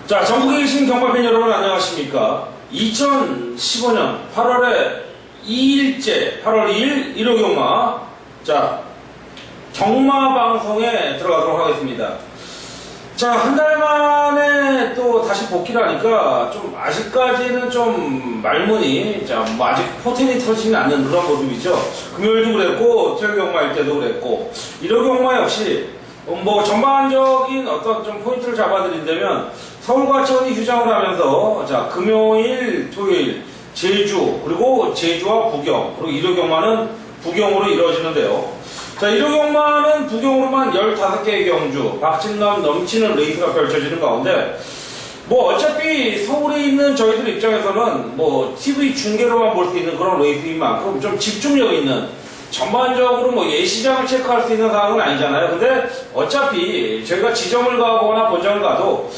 자, 전국에 계신 경마팬 여러분 안녕하십니까? 2015년 8월에 2일째 8월 2일 일요경마, 자, 경마방송에 들어가도록 하겠습니다. 자, 한 달 만에 또 다시 복귀를 하니까 좀 아직까지는 좀 말문이, 자, 뭐 아직 포텐이 터지진 않는 그런 모습이죠. 금요일도 그랬고, 토요일경마일 때도 그랬고, 일요경마 역시 뭐 전반적인 어떤 좀 포인트를 잡아드린다면, 서울과 천이 휴장을 하면서, 자, 금요일, 토요일, 제주, 그리고 제주와 부경, 그리고 일요경마는 부경으로 이루어지는데요. 자, 일요경마는 부경으로만 15개의 경주, 박진감 넘치는 레이스가 펼쳐지는 가운데, 뭐 어차피 서울에 있는 저희들 입장에서는 뭐 TV 중계로만 볼 수 있는 그런 레이스인 만큼 좀 집중력 있는, 전반적으로 뭐 예시장을 체크할 수 있는 상황은 아니잖아요. 근데 어차피 저희가 지점을 가거나 본점을 가도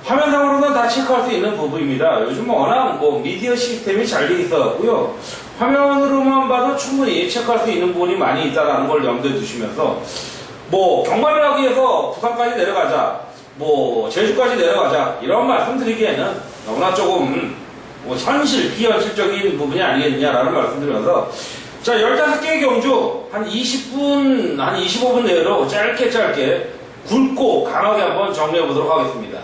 화면상으로는 다 체크할 수 있는 부분입니다. 요즘 워낙 뭐 미디어 시스템이 잘 돼 있어갖고요. 화면으로만 봐도 충분히 체크할 수 있는 부분이 많이 있다는 걸 염두에 두시면서, 뭐 경마를 하기 위해서 부산까지 내려가자, 뭐 제주까지 내려가자, 이런 말씀 드리기에는 너무나 조금 뭐 현실, 비현실적인 부분이 아니겠느냐라는 말씀 드리면서, 자, 15개의 경주 한 20분, 한 25분 내로 짧게 굵고 강하게 한번 정리해 보도록 하겠습니다.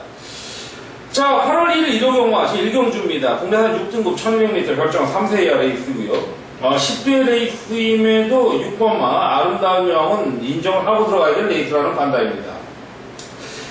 자, 8월 1일 일요경마 제1경주입니다. 국내산 6등급 1200m 결정 3세 이하 레이스고요. 10대 레이스임에도 6번마 아름다운 여왕은 인정을 하고 들어가야 될 레이스라는 판단입니다.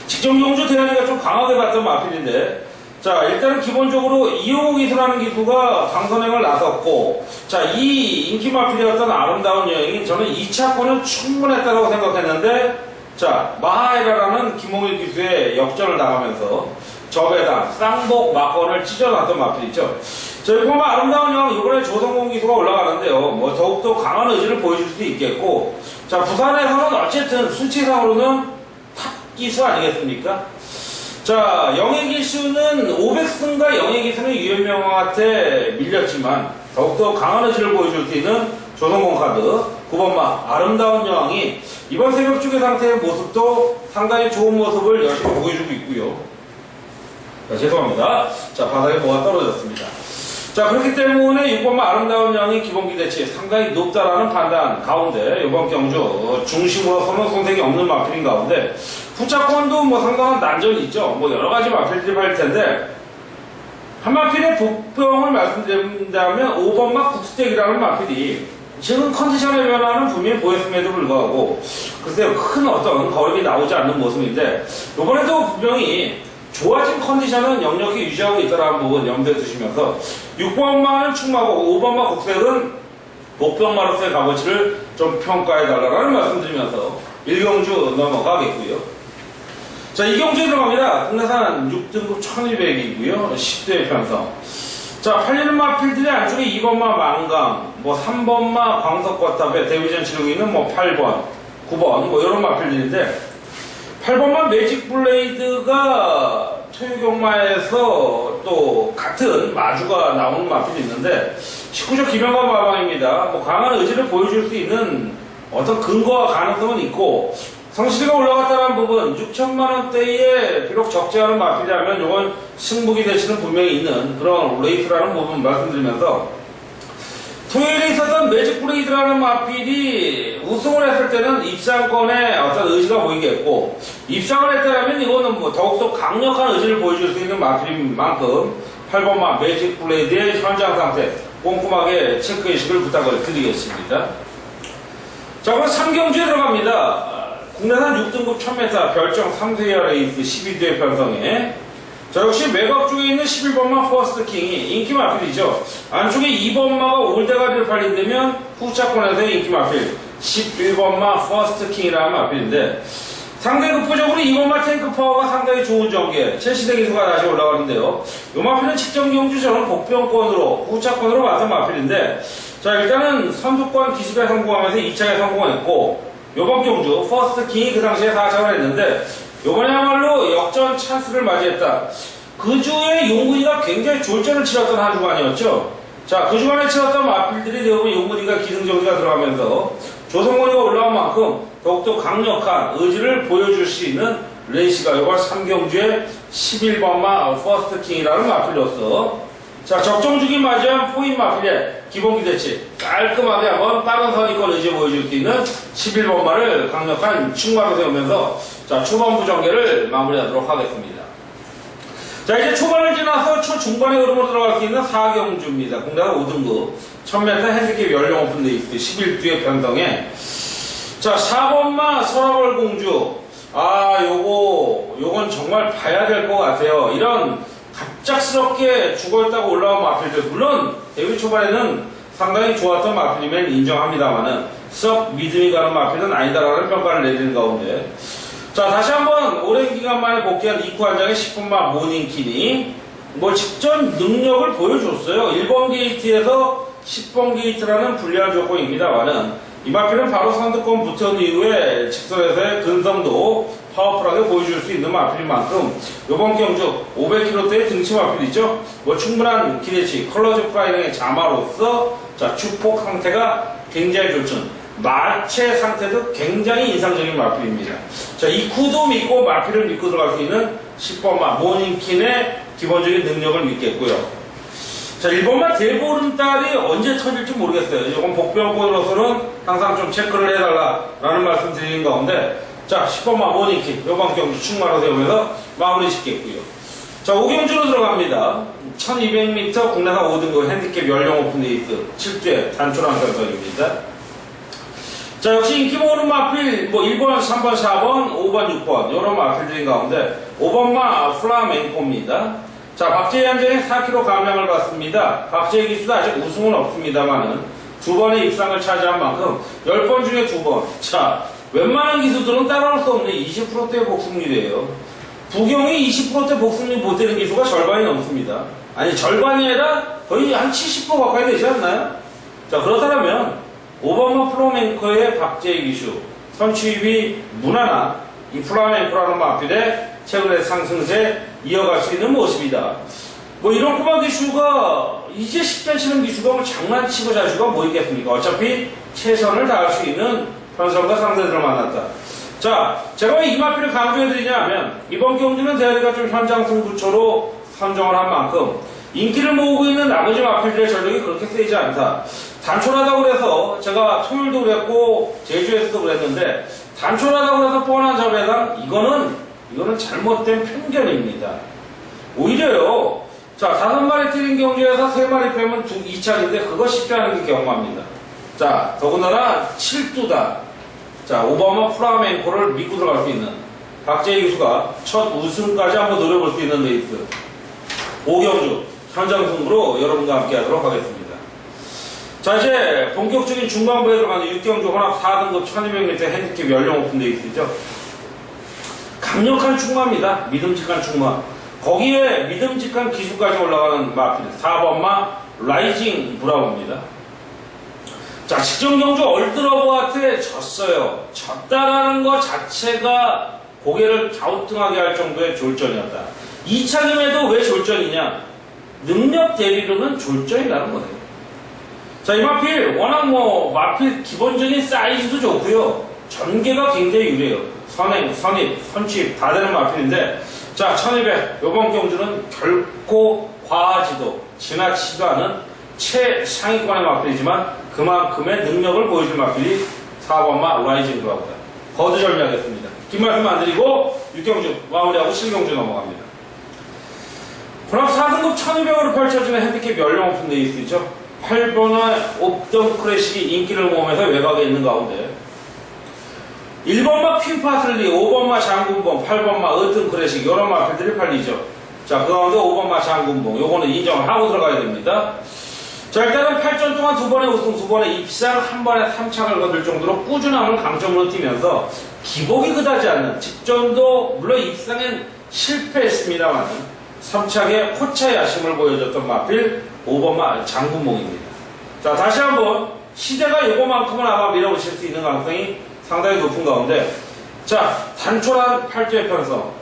직전 경주 대한이가 좀 강하게 봤던 마필인데, 자, 일단은 기본적으로 이용호 기수라는 기수가 강선행을 나섰고, 자, 이 인기 마필이었던 아름다운 여행이 저는 2차권은 충분했다고 생각했는데, 자, 마하에라라는 김홍일 기수의 역전을 당하면서 저배당, 쌍복, 막건을 찢어놨던 마필이죠. 자, 이번 아름다운 여행 이번에 조성공 기수가 올라가는데요. 뭐 더욱더 강한 의지를 보여줄 수도 있겠고, 자, 부산에서는 어쨌든 수치상으로는 탑 기수 아니겠습니까? 자, 영예 기수는 500승과 영예 기수는 유현명한테 밀렸지만 더욱더 강한 의지를 보여줄 수 있는 조성공 카드 9번마 아름다운 여왕이 이번 새벽주계 상태의 모습도 상당히 좋은 모습을 열심히 보여주고 있고요. 자, 죄송합니다. 자, 바닥에 뭐가 떨어졌습니다. 자, 그렇기 때문에 6번마 아름다운 여왕이 기본 기대치 상당히 높다라는 판단 가운데 이번 경주 중심으로서는 손색이 없는 마필인 가운데 후차권도 뭐 상당한 난전이 있죠. 뭐 여러가지 마필들이 팔 텐데, 한 마필의 복병을 말씀드린다면 5번마 국스택이라는 마필이 지금 컨디션의 변화는 분명히 보였음에도 불구하고 글쎄요, 큰 어떤 거름이 나오지 않는 모습인데, 이번에도 분명히 좋아진 컨디션은 역력히 유지하고 있다는 부분 염두에 두시면서 6번마는 충마고 5번마 국색은 복병마로서의 값어치를 좀 평가해달라는 말씀드리면서 1경주 넘어가겠고요. 자, 2경주에 들어갑니다. 국내산 6등급 1200이고요. 10대 편성. 자, 팔리는 마필들이 안쪽에 2번마 망강, 뭐 3번마 광석과탑에 데뷔전 치르고 있는 뭐 8번, 9번 뭐 이런 마필들인데, 8번만 매직 블레이드가 토요경마에서 또 같은 마주가 나오는 마필이 있는데, 19조 김영관 마방입니다. 뭐 강한 의지를 보여줄 수 있는 어떤 근거와 가능성은 있고, 성실이가 올라갔다는 부분 6천만원대에 비록 적지 않은 마필이라면 이건 승부기 대치는 분명히 있는 그런 레이스라는 부분 말씀드리면서, 토요일에 있었던 매직 블레이드라는 마필이 우승을 했을 때는 입상권에 어떤 의지가 보이겠고, 입상을 했다면 이거는 뭐 더욱더 강력한 의지를 보여줄 수 있는 마필인 만큼 8번마 매직 블레이드의 현장 상태 꼼꼼하게 체크의식을 부탁을 드리겠습니다. 자, 그럼 3경주에 들어갑니다. 국내산 6등급 1000m 별정 3세 이하 레이스 12대 편성에, 자, 역시 매각 쪽에 있는 11번마 퍼스트 킹이 인기 마필이죠. 안쪽에 2번마가 올대가리를 팔린다면 후차권에서의 인기 마필 11번마 퍼스트 킹이라는 마필인데, 상대 급부적으로 2번마 탱크 파워가 상당히 좋은 전개 최시대 기수가 다시 올라가는데요. 이 마필은 직전 경주 저는 복병권으로 후차권으로 봤던 마필인데, 자, 일단은 선두권 기습에 성공하면서 2차에 성공했고, 이번 경주 퍼스트 킹이 그 당시에 4차를 했는데, 요번에야말로 역전 찬스를 맞이했다. 그 주에 용근이가 굉장히 졸전을 치렀던 한 주간이었죠. 자, 그 주간에 치렀던 마필들이 대부분 용근이가 기승전결가 들어가면서 조성곤이가 올라온 만큼 더욱더 강력한 의지를 보여줄 수 있는 레이시가 요번 3경주에 11번마 퍼스트킹이라는 마필로서 자, 적정주기 맞이한 포인 마필의 기본 기대치 깔끔하게 한번 빠른 선입권 의지 보여줄 수 있는 11번마를 강력한 충마로 세우면서 자, 초반부 전개를 마무리하도록 하겠습니다. 자, 이제 초반을 지나서 초중반의 흐름으로 들어갈 수 있는 4경주입니다. 국내가 5등급 1000m 핸디캡 연령 오픈 레이스 11주의 변동에 자, 4번마 서라벌 공주 요건 정말 봐야 될 것 같아요. 이런 갑작스럽게 죽어있다고 올라온 마필들 물론 데뷔 초반에는 상당히 좋았던 마필이면 인정합니다만은 썩 믿음이 가는 마필은 아니다라는 평가를 내리는 가운데 자, 다시 한번 오랜 기간 만에 복귀한 2구 한 장의 10분마 모닝키니 직전 능력을 보여줬어요. 1번 게이트에서 10번 게이트라는 불리한 조건입니다만은 이 마필은 바로 상대권 붙은 이후에 직선에서의 근성도 파워풀하게 보여줄 수 있는 마필인 만큼 이번 경주 500km대의 등치 마필이죠. 충분한 기대치 컬러즈 프라이링의 자마로서 자, 축복 상태가 굉장히 좋죠. 마체 상태도 굉장히 인상적인 마필입니다. 자, 이 쿠도 믿고 마필을 믿고 들어갈 수 있는 10번마 모닝킨의 기본적인 능력을 믿겠고요. 자, 1번마 대보름달이 언제 터질지 모르겠어요. 이건 복병권으로서는 항상 좀 체크를 해달라라는 말씀 드리는 가운데 자, 10번마 모닝킨 이번 경주 충마로 세우면서 마무리 짓겠고요. 자, 5경주로 들어갑니다. 1200m 국내산 5등급 핸디캡 연령 오픈 레이스 7주의 단촐한 결선입니다. 자, 역시 인기 모으는 마필 1번, 3번, 4번, 5번, 6번 이런 마필들인 가운데 5번마 플라멩코입니다. 자, 박재희 한정에 4kg 감량을 받습니다. 박재희 기수도 아직 우승은 없습니다만은 두 번의 입상을 차지한 만큼 10번 중에 2번. 자, 웬만한 기수들은 따라올 수 없는 20%대의 복승률이에요. 부경이 20%대 복승률 못되는 기수가 절반이 넘습니다. 아니, 절반이 아니라 거의 한 70% 가까이 되지 않나요? 자, 그렇다면 5번마 플라멩코의 박재희 기수 선취입이 무난한 이 플라멩코라는 마필의 최근의 상승세 이어갈 수 있는 모습이다. 이런 꼬마 기수가 이제 10대 치는 기수가 장난치고 자주가 있겠습니까? 어차피 최선을 다할 수 있는 현성과 상대들을 만났다. 자, 제가 왜 이 마필을 강조해드리냐 하면 이번 경주는 대하리가 좀 현장 승부처로 선정을 한 만큼 인기를 모으고 있는 나머지 마필들의 전력이 그렇게 세지 않다. 단촐하다고 그래서 제가 토요일도 그랬고 제주에서도 그랬는데 단촐하다고 그래서 뻔한 자배당 이거는 잘못된 편견입니다. 오히려요. 자, 5마리 뛰는 경주에서 3마리 빼면 2차인데 그거 쉽지 않은 게 경마입니다. 자, 더군다나 7두다. 자, 5번마 플라멩코를 믿고 들어갈 수 있는 박재희 교수가 첫 우승까지 한번 노려볼 수 있는 레이스 5경주 현장 승부로 여러분과 함께 하도록 하겠습니다. 자, 이제 본격적인 중반부에 들어가는 6경주 혼합 4등급 1200m 핸디캡 연령 오픈 레이스죠. 강력한 충마입니다. 믿음직한 충마. 거기에 믿음직한 기수까지 올라가는 마필 4번마 라이징 브라우입니다. 자, 직전 경주 얼드러버한테 졌어요. 졌다라는 것 자체가 고개를 갸우뚱하게 할 정도의 졸전이었다. 2차림에도 왜 졸전이냐? 능력 대비로는 졸전이라는 거예요. 자, 이 마필 워낙 마필 기본적인 사이즈도 좋고요. 전개가 굉장히 유리해요. 선행, 선입, 선취입 다 되는 마필인데 자, 1200 요번 경주는 결코 과하지도 지나치지도 않은 최상위권의 마필이지만 그만큼의 능력을 보여줄 마필이 4번마 라이징 브라우다. 거두절미하겠습니다. 긴 말씀 안 드리고 6경주 마무리하고 7경주 넘어갑니다. 혼합 4등급 1200으로 펼쳐지는 핸디캡 연령 오픈 레이스죠. 8번의 옵던 클래식이 인기를 모으면서 외곽에 있는 가운데 1번마 퀸파슬리, 5번마 장군봉, 8번마 으뜸 클래식 이런 마필들이 팔리죠. 자, 그 가운데 5번마 장군봉 요거는 인정을 하고 들어가야 됩니다. 자, 일단은 8전 동안 2번의 우승, 2번의 입상, 1번의 3착을 거둘 정도로 꾸준함을 강점으로 띄면서 기복이 그다지 않는 직전도 물론 입상엔 실패했습니다만 3착에 코차의 야심을 보여줬던 마필 5번마 장군봉입니다. 자, 다시 한번 시대가 요거만큼은 아마 밀어붙일 수 있는 가능성이 상당히 높은 가운데 자, 단촐한 8주의 편성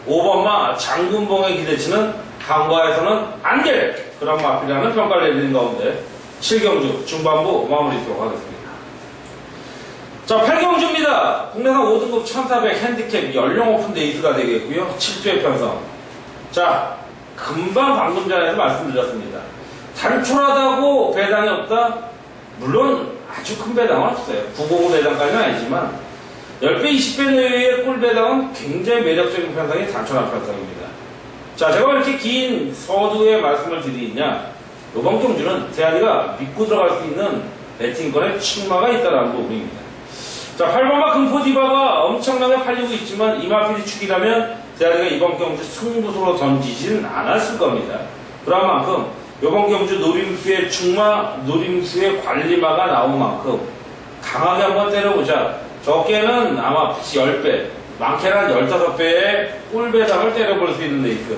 5번마 장군봉의 기대치는 강과에서는 안 될 그런 마필이라는 평가를 내리는 가운데 7경주 중반부 마무리하도록 하겠습니다. 자, 8경주입니다. 국내산 5등급 1400 핸디캡 연령 오픈 레이스가 되겠고요. 7주의 편성. 자, 금방 방금 전에 말씀드렸습니다. 단촐하다고 배당이 없다? 물론 아주 큰 배당은 없어요. 905 배당까지는 아니지만 10배, 20배 내외의 꿀 배당은 굉장히 매력적인 편성이 단촐한 편성입니다. 자, 제가 이렇게 긴 서두에 말씀을 드리냐, 이번 경주는 대한이가 믿고 들어갈 수 있는 배팅권에 충마가 있다는 부분입니다. 자, 8번마 금포디바가 엄청나게 팔리고 있지만 이마필이 축이라면 대한이가 이번 경주 승부수로 던지진 않았을 겁니다. 그런 만큼 이번 경주 노림수의 충마, 노림수의 관리마가 나온 만큼 강하게 한번 때려보자. 적게는 아마 10배, 많게는 한 15배의 꿀배당을 때려볼 수 있는 레이스.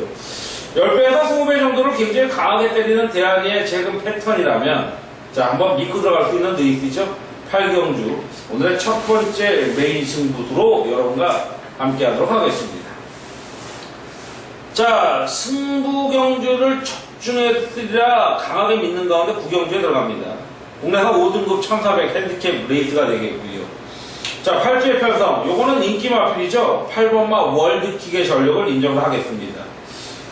10배에서 20배 정도를 굉장히 강하게 때리는 대한이의 재금 패턴이라면, 자, 한번 믿고 들어갈 수 있는 레이스죠. 8경주. 오늘의 첫 번째 메인 승부수로 여러분과 함께 하도록 하겠습니다. 자, 승부 경주를 적중했으리라 강하게 믿는 가운데 9경주에 들어갑니다. 국내산 5등급 1400 핸디캡 레이스가 되겠고요. 자, 8주의 편성. 요거는 인기 마필이죠. 8번마 월드킥의 전력을 인정을 하겠습니다.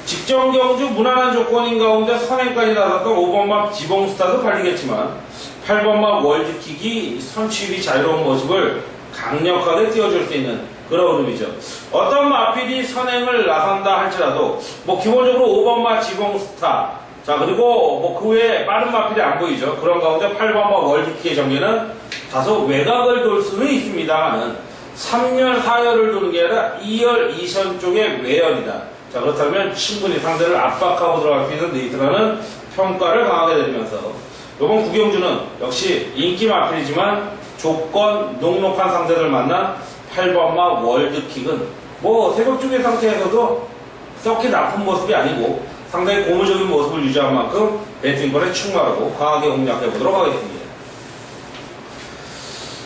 직전 경주 무난한 조건인 가운데 선행까지 나섰던 5번마 지봉스타도 팔리겠지만 8번마 월드킥이 선취입이 자유로운 모습을 강력하게 띄워줄 수 있는 그런 흐름이죠. 어떤 마필이 선행을 나선다 할지라도 뭐 기본적으로 5번마 지봉스타, 자, 그리고 뭐 그 외에 빠른 마필이 안 보이죠. 그런 가운데 8번마 월드킥의 전개는 다소 외곽을 돌 수는 있습니다만은 3열, 4열을 도는 게 아니라 2열, 2선 쪽의 외열이다. 자, 그렇다면 충분히 상대를 압박하고 들어갈 수 있는 레이스라는 평가를 강하게 내리면서 이번 9경주는 역시 인기 마필이지만 조건 녹록한 상대를 만난 8번마 월드킥은 뭐 새벽 중의 상태에서도 썩히 나쁜 모습이 아니고 상당히 고무적인 모습을 유지한 만큼 배팅권에 충마하고 강하게 공략해 보도록 하겠습니다.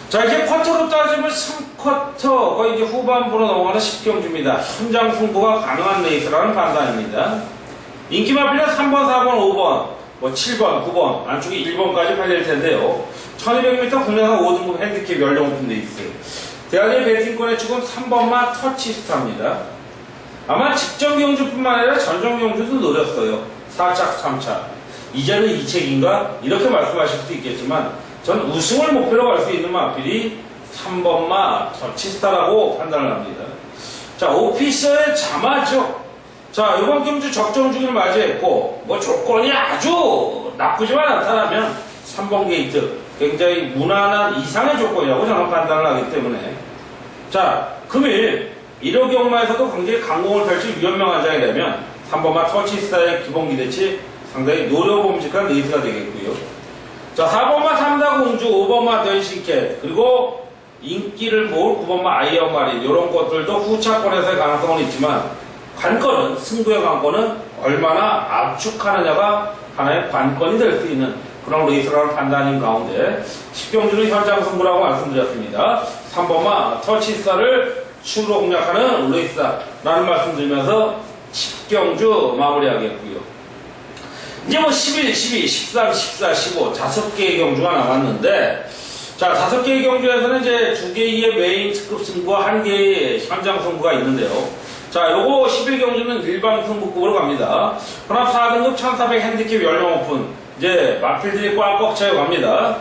자, 이제 쿼터로 따지면 3쿼터 거의 이제 후반부로 넘어가는 10경주입니다. 현장 승부가 가능한 레이스라는 판단입니다. 인기 마필은 3번, 4번, 5번, 뭐 7번, 9번, 안쪽에 1번까지 팔릴 텐데요. 1200m 국내산 5등급 핸디캡 연령 오픈 레이스. 대한의 배팅권의 축은 3번마 터치스타입니다. 아마 직전 경주뿐만 아니라 전전 경주도 노렸어요. 4착, 3착. 이제는 2책인가? 이렇게 말씀하실 수도 있겠지만 전 우승을 목표로 갈 수 있는 마필이 3번마 터치스타라고 판단을 합니다. 자, 오피서의 자마죠. 자, 이번 경주 적정 중을 맞이했고 뭐 조건이 아주 나쁘지만 않다라면 3번 게이트 굉장히 무난한 이상의 조건이라고 저는 판단을 하기 때문에, 자, 금일 1호 경마에서도 굉장히 강공을 펼칠 위험한 장이 되면 3번마 터치스타의 기본 기대치 상당히 노려봄직한 레이스가 되겠고요. 자, 4번마 삼다공주, 5번마 던신캣, 그리고 인기를 모을 9번마 아이언 마린, 이런 것들도 후차권에서의 가능성은 있지만 관건은, 승부의 관건은 얼마나 압축하느냐가 하나의 관건이 될 수 있는 그런 레이스라는 판단인 가운데 10경주는 현장 승부라고 말씀드렸습니다. 3번마 터치스타를 축으로 공략하는 레이스다라는 말씀드리면서 10경주 마무리하겠고요. 이제 뭐 11, 12, 13, 14, 15 5개의 경주가 남았는데, 자, 5개의 경주에서는 이제 2개의 메인 특급 승부와 1개의 현장 승부가 있는데요. 자, 요거 11경주는 일반 승부급으로 갑니다. 혼합 4등급 1400 핸디캡 연령 오픈. 이제 마필들이 꽉꽉 차여 갑니다.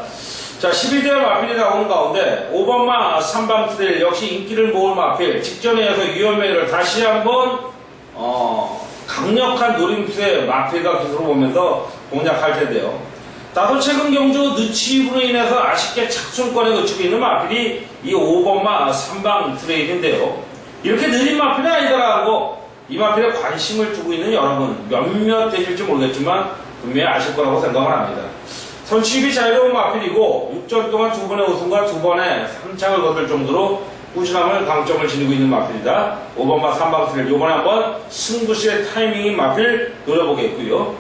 자, 12대 마필이 나오는 가운데 5번마 삼방트레일 역시 인기를 모을 마필. 직전에 해서 위험회를 다시 한번 강력한 노림수의 마필과 기술을 보면서 공략할 텐데요. 나도 최근 경주 늦춤으로 인해서 아쉽게 착순권에 그치고 있는 마필이 이 5번마 삼방트레일인데요. 이렇게 느린 마필은 아니더라고. 이 마필에 관심을 두고 있는 여러분 몇몇 되실지 모르겠지만 분명히 아실 거라고 생각을 합니다. 선취입이 자유로운 마필이고 6전 동안 2번의 우승과 2번의 3착을 거둘 정도로 꾸준함을 강점을 지니고 있는 마필이다. 5번마 삼방트레일 이번에 한번 승부수의 타이밍인 마필 노려보겠고요.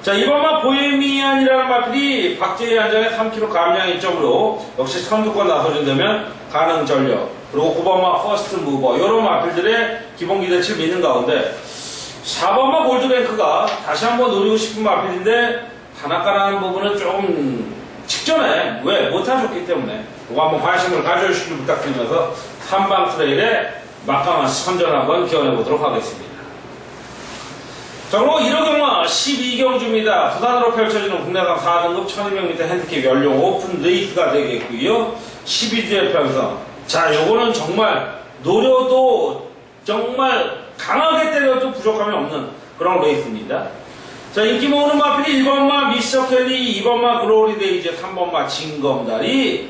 자, 2번마 보헤미안이라는 마필이 박재희 한 장에 3kg 감량 일정으로 역시 선두권 나서준다면 가능 전력, 그리고 9번마 퍼스트 무버 이런 마필들의 기본 기대치를 믿는 가운데 4번마 골드뱅크가 다시 한번 노리고 싶은 마필인데 단아까라는 부분은 조금 직전에 왜 못하셨기 때문에 그거 한번 관심을 가져주시길 부탁드리면서 3방 트레일에 막강한 선전 한번 기원해보도록 하겠습니다. 자, 그리고 1호 경마 12경주입니다. 부산으로 펼쳐지는 국내산 4등급 1200m 핸디캡 연령 오픈 레이스가 되겠고요. 12주의 편성. 자, 요거는 정말 노려도 정말 강하게 때려도 부족함이 없는 그런 레이스입니다. 자, 인기 모으는 마필이 1번마 미스터 켈리, 2번마 글로리 데이즈, 3번마 진검다리,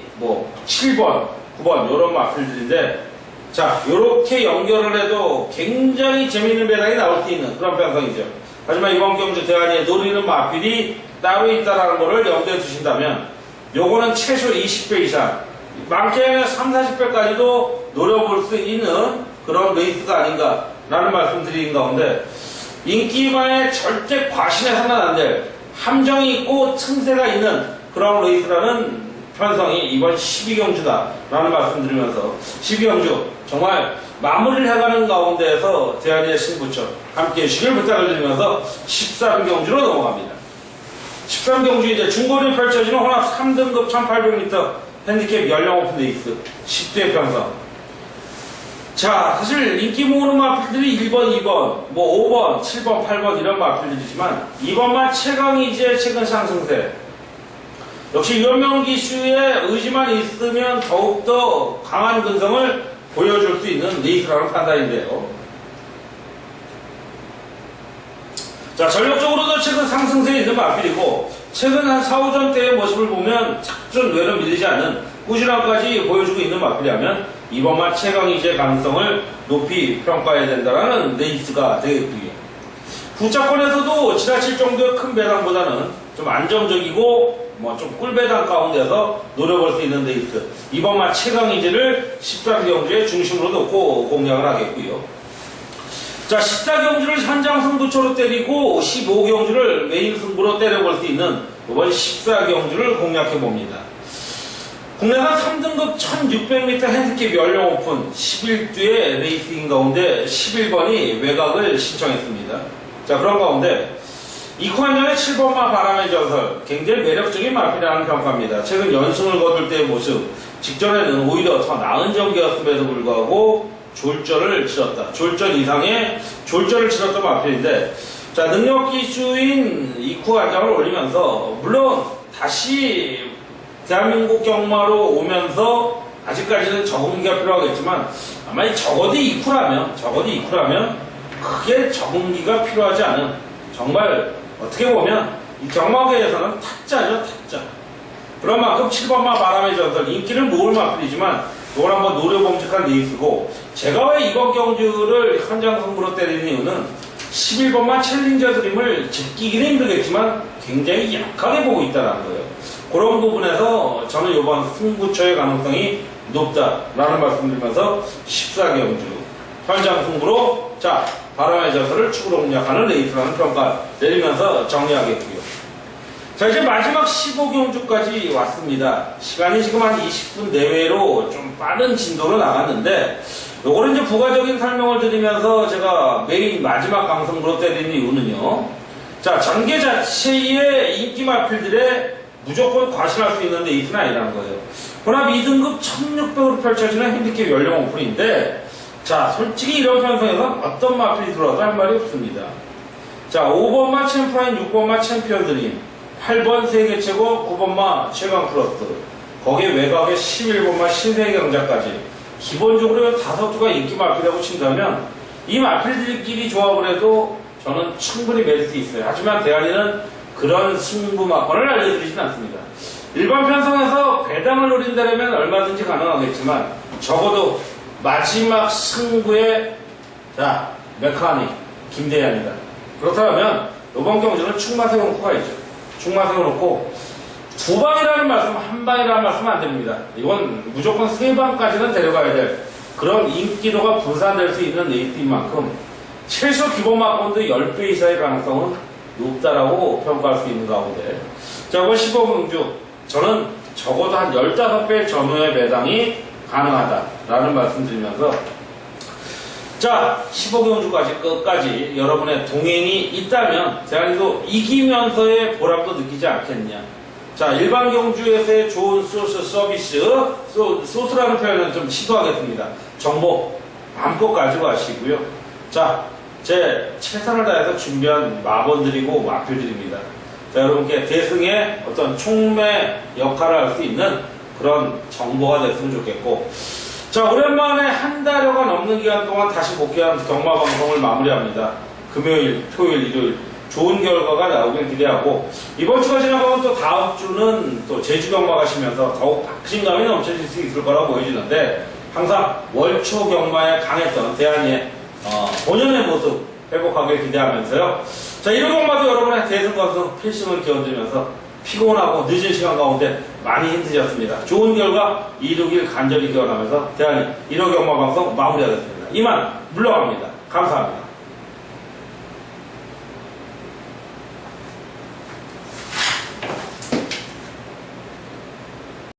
7번, 9번 요런 마필들인데, 자, 요렇게 연결을 해도 굉장히 재미있는 배당이 나올 수 있는 그런 편성이죠. 하지만 이번 경주 대안에 노리는 마필이 따로 있다라는 거를 염두에 두신다면 요거는 최소 20배 이상, 많게는 3, 40배까지도 노려볼 수 있는 그런 레이스가 아닌가라는 말씀 드리는 가운데, 인기마에 절대 과신해서는 안 될 함정이 있고 틈새가 있는 그런 레이스라는 편성이 이번 12경주다라는 말씀 드리면서 12경주 정말 마무리를 해가는 가운데에서 대한의 승부처 함께 해주시길 부탁을 드리면서 13경주로 넘어갑니다. 13경주 이제 중거리 펼쳐지는 혼합 3등급 1800m 핸디캡 연령 오픈 레이스 10대 편성. 자, 사실 인기 모으는 마필들이 1번, 2번, 5번, 7번, 8번 이런 마필들이지만 2번만 최강이지의 최근 상승세. 역시 유현명 기수의 의지만 있으면 더욱더 강한 근성을 보여줄 수 있는 레이스라는 판단인데요. 자, 전력적으로도 최근 상승세에 있는 마필이고 최근 한 4, 5전 때의 모습을 보면 작전 외로 밀리지 않은 꾸준함까지 보여주고 있는 마필이라면 이번만 최강이지의 가능성을 높이 평가해야 된다는 레이스가 되겠고요. 후차권에서도 지나칠 정도의 큰 배당보다는 좀 안정적이고 좀 꿀배당 가운데서 노려볼 수 있는 레이스. 이번만 최강이지를 13경주의 중심으로 놓고 공략을 하겠고요. 자, 14경주를 현장 승부처로 때리고 15경주를 메인 승부로 때려볼 수 있는 이번 14경주를 공략해봅니다. 국내산 3등급 1600m 핸디캡 연령 오픈 11주의 레이스인 가운데 11번이 외곽을 신청했습니다. 자, 그런 가운데 이쿠한장의 7번마 바람의 전설 굉장히 매력적인 마필이라는 평가입니다. 최근 연승을 거둘 때의 모습, 직전에는 오히려 더 나은 전기였음에도 불구하고 졸전을 치렀다. 졸전 이상의 졸전을 치렀던 마필인데, 자, 능력 기수인 이쿠한장을 올리면서 물론 다시 대한민국 경마로 오면서 아직까지는 적응기가 필요하겠지만 아마 적어도 이쿠라면 크게 적응기가 필요하지 않은 정말 어떻게 보면 이 경마계에서는 타짜죠, 타짜. 그런 만큼 7번마 바람의 전설 인기를 모을 마필이지만 이걸 한번 노려봄직한 레이스고, 제가 왜 이번 경주를 현장 승부로 때리는 이유는 11번마 챌린저 드림을 제끼기는 힘들겠지만 굉장히 약하게 보고 있다는 거예요. 그런 부분에서 저는 이번 승부처의 가능성이 높다라는 말씀드리면서 14경주 현장 승부로 자, 바람의 전설을 축으로 공략하는 레이스라는 평가 내리면서 정리하겠고요. 자, 이제 마지막 15경주까지 왔습니다. 시간이 지금 한 20분 내외로 좀 빠른 진도로 나갔는데, 요거는 이제 부가적인 설명을 드리면서 제가 메인 마지막 강성으로 때리는 이유는요. 자, 전개 자체의 인기 마필들의 무조건 과신할 수 있는 레이스는 아니라는 거예요. 혼합 2등급 1600으로 펼쳐지는 핸디캡 연령 오픈인데, 자, 솔직히 이런 편성에서 어떤 마필이 들어와도 할 말이 없습니다. 자, 5번마 챔프라인, 6번마 챔피언 드림, 8번 세계 최고, 9번마 최강 플러스, 거기에 외곽에 11번마 신세계 경자까지 기본적으로 5주가 인기 마필이라고 친다면 이 마필들끼리 조합을 해도 저는 충분히 메리트 있어요. 하지만 대안이는 그런 승부 막권을 알려드리진 않습니다. 일반 편성에서 배당을 노린다면 얼마든지 가능하겠지만 적어도 마지막 승부의 자, 메카닉 김대현이다. 그렇다면 이번 경주는 축마 세워놓고 가야죠. 축마 세워놓고 두 방이라는 말씀, 한 방이라는 말씀 안 됩니다. 이건 무조건 세 방까지는 데려가야 될 그런 인기도가 분산될 수 있는 레이스인 만큼 최소 기본 막권도 10배 이상의 가능성은 높다라고 평가할 수 있는 가운데, 자, 이번 15경주 저는 적어도 한 15배 전후의 배당이 가능하다라는 말씀 드리면서, 자, 15경주까지 끝까지 여러분의 동행이 있다면 대한이도 이기면서의 보람도 느끼지 않겠냐. 자, 일반 경주에서의 좋은 소스 서비스, 소스라는 표현은 좀 시도하겠습니다. 정보 마음껏 가지고 가시고요. 자, 제 최선을 다해서 준비한 마번드리고 마필드립니다. 자, 여러분께 대승의 어떤 촉매 역할을 할 수 있는 그런 정보가 됐으면 좋겠고, 자, 오랜만에 한 달여가 넘는 기간 동안 다시 복귀한 경마 방송을 마무리합니다. 금요일, 토요일, 일요일 좋은 결과가 나오길 기대하고, 이번 주가 지나가면 또 다음 주는 또 제주 경마 가시면서 더욱 박진감이 넘쳐질 수 있을 거라고 보여지는데, 항상 월초 경마에 강했던 대한이의 본연의 모습 회복하길 기대하면서요. 자, 1호 경마도 여러분의 대승 건승 필승을 기원드리면서 피곤하고 늦은 시간 가운데 많이 힘드셨습니다. 좋은 결과 이루길 간절히 기원하면서 대한이 1호 경마 방송 마무리하겠습니다. 이만 물러갑니다. 감사합니다.